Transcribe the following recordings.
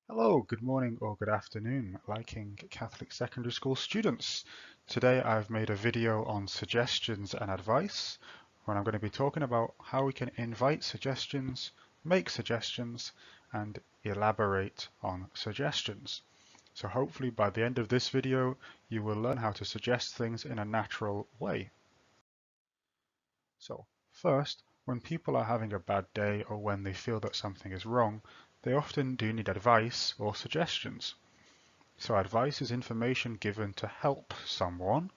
Hello, good morning or good afternoon, liking Catholic secondary school students. Today I've made a video on suggestions and advice, where I'm going to be talking about how we can invite suggestions, make suggestions, and elaborate on suggestions. So hopefully by the end of this video, you will learn how to suggest things in a natural way. So first, when people are having a bad day or when they feel that something is wrong, they often do need advice or suggestions. So advice is information given to help someone,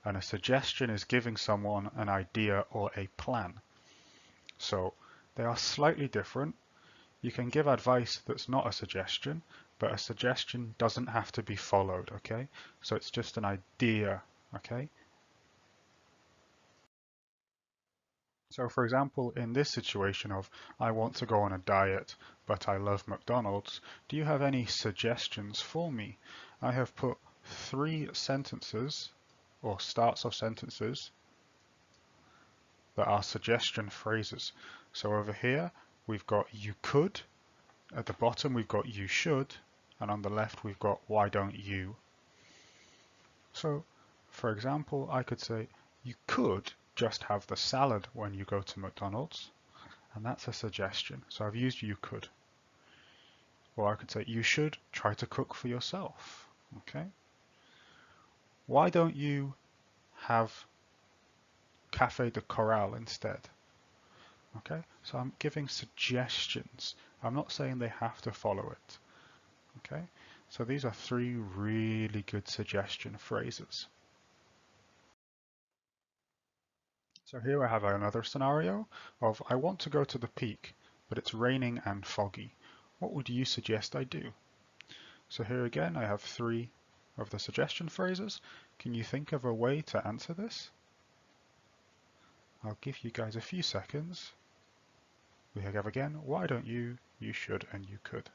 and a suggestion is giving someone an idea or a plan. So they are slightly different. You can give advice that's not a suggestion, but a suggestion doesn't have to be followed, okay? So it's just an idea, okay? So for example, in this situation of I want to go on a diet, but I love McDonald's, do you have any suggestions for me? I have put 3 sentences or starts of sentences that are suggestion phrases. So over here, we've got you could, at the bottom we've got you should, and on the left we've got why don't you. So for example, I could say you could just have the salad when you go to McDonald's. And that's a suggestion. So I've used you could. Or I could say you should try to cook for yourself. Okay. Why don't you have Café de Coral instead? Okay. So I'm giving suggestions. I'm not saying they have to follow it. Okay. So these are 3 really good suggestion phrases. So here I have another scenario of I want to go to the peak, but it's raining and foggy. What would you suggest I do? So here again, I have 3 of the suggestion phrases. Can you think of a way to answer this? I'll give you guys a few seconds. We have again, why don't you, you should, and you could.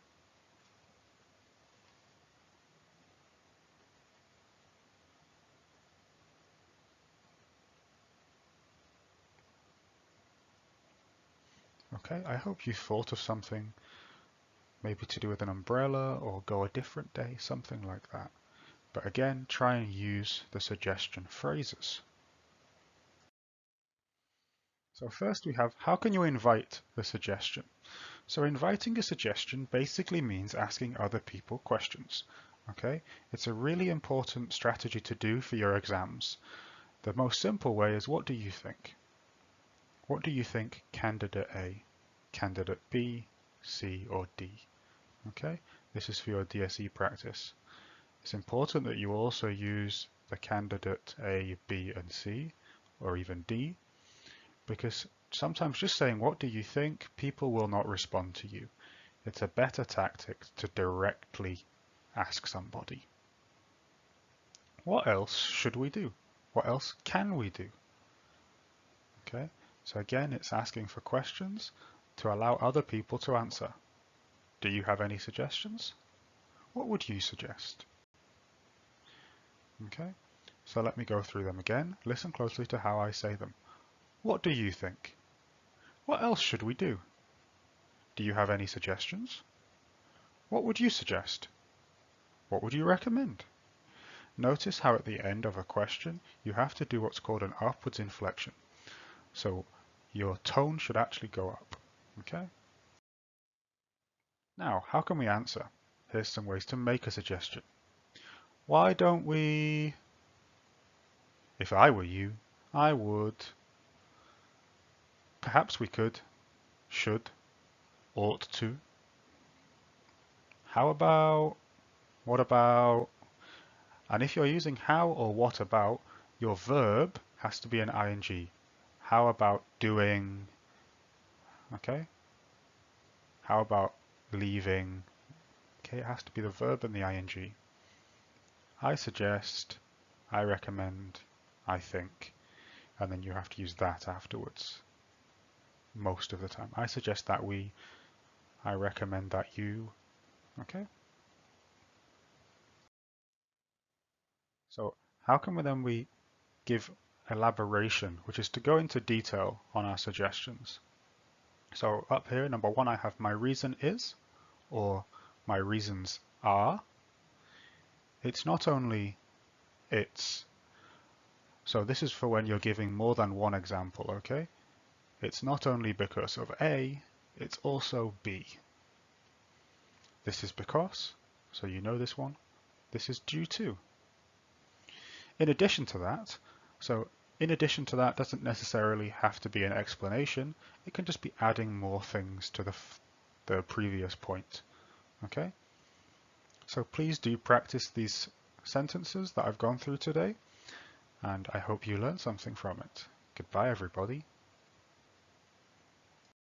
Okay, I hope you thought of something, maybe to do with an umbrella or go a different day, something like that. But again, try and use the suggestion phrases. So first we have, how can you invite the suggestion? So inviting a suggestion basically means asking other people questions. Okay, it's a really important strategy to do for your exams. The most simple way is, what do you think? What do you think candidate A, candidate B, C, or D? Okay, this is for your DSE practice. It's important that you also use the candidate A, B, and C, or even D, because sometimes just saying, what do you think, people will not respond to you. It's a better tactic to directly ask somebody. What else should we do? What else can we do? Okay, so again, it's asking for questions to allow other people to answer. Do you have any suggestions? What would you suggest? Okay, so let me go through them again. Listen closely to how I say them. What do you think? What else should we do? Do you have any suggestions? What would you suggest? What would you recommend? Notice how at the end of a question, you have to do what's called an upwards inflection. So your tone should actually go up. Okay? Now, how can we answer? Here's some ways to make a suggestion. Why don't we... If I were you, I would... Perhaps we could, should, ought to. How about... What about... And if you're using how or what about, your verb has to be an ing. How about doing... Okay? How about leaving? Okay, it has to be the verb and the ing. I suggest, I recommend, I think, and then you have to use that afterwards most of the time. I suggest that we, I recommend that you, okay? So how can we give elaboration, which is to go into detail on our suggestions? So up here, number 1, I have my reason is, or my reasons are, it's not only it's. So this is for when you're giving more than one example, okay? It's not only because of A, it's also B. This is because, so you know this one, this is due to. In addition to that, so in addition to that doesn't necessarily have to be an explanation, it can just be adding more things to the previous point, okay? So please do practice these sentences that I've gone through today, and I hope you learned something from it. Goodbye, everybody.